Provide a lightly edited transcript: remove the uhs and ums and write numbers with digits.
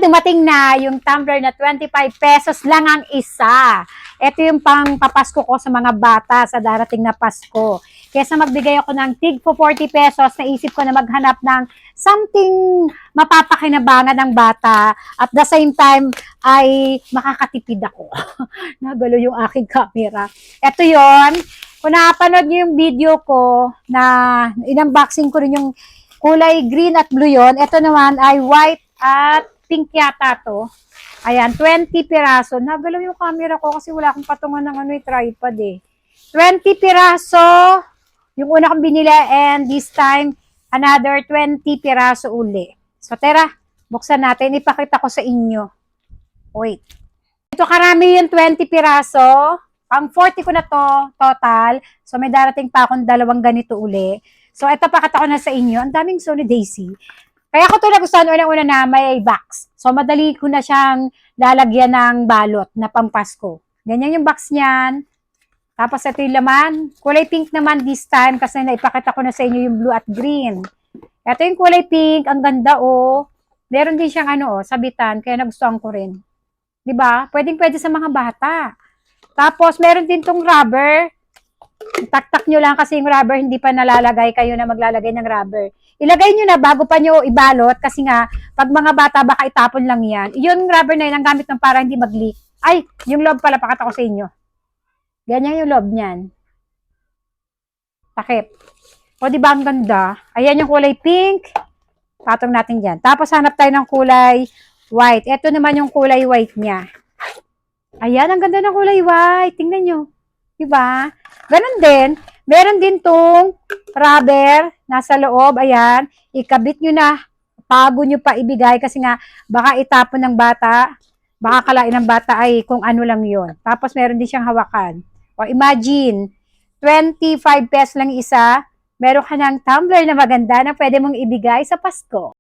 Dumating na yung tumbler na 25 pesos lang ang isa. Ito yung pang papasko ko sa mga bata sa darating na Pasko. Kesa magbigay ako ng tig po 40 pesos, naisip ko na maghanap ng something mapapakinabangan ng bata. At the same time, ay makakatipid ako. Nagalo yung aking camera. Ito yon. Kung napanood niyo yung video ko na in-unboxing ko rin yung kulay green at blue yon. Ito naman ay white at pink yata to. Ayan, 20 piraso. Nagalaw yung camera ko kasi wala akong patungan ng tripod eh. 20 piraso yung una kong binili and this time, another 20 piraso uli. So, tara, buksan natin. Ipakita ko sa inyo. Wait. Ito karami yung 20 piraso. Pang 40 ko na to, total. So, may darating pa akong dalawang ganito uli. So, ito pakita ko na sa inyo. Ang daming Sony Daisy. Kaya ko ito nagustuhan unang-una na may box. So, madali ko na siyang lalagyan ng balot na pampasko. Ganyan yung box niyan. Tapos, ito yung laman. Kulay pink naman this time kasi naipakita ko na sa inyo yung blue at green. Ito yung kulay pink. Ang ganda, oh. Meron din siyang sabitan. Kaya nagustuhan ko rin. Diba? Pwedeng-pwede sa mga bata. Tapos, meron din tong rubber. Tak-tak nyo lang kasi yung rubber, hindi pa nalalagay kayo na maglalagay ng rubber. Ilagay nyo na bago pa nyo ibalot kasi nga, pag mga bata baka itapon lang yan. Yung rubber na yun ang gamit ng para hindi mag-leak. Ay, yung loob pala pakita ko sa inyo. Ganyan yung loob niyan. Takip. O diba ang ganda? Ayan yung kulay pink. Patong natin dyan. Tapos hanap tayo ng kulay white. Ito naman yung kulay white niya. Ayan, ang ganda ng kulay white. Tingnan nyo. Diba? Ganon din. Meron din tong rubber nasa loob. Ayan. Ikabit nyo na. Bago nyo pa ibigay kasi nga baka itapon ng bata. Baka kalain ng bata ay kung ano lang yon. Tapos meron din siyang hawakan. O imagine, 25 pesos lang isa. Meron ka ng tumbler na maganda na pwede mong ibigay sa Pasko.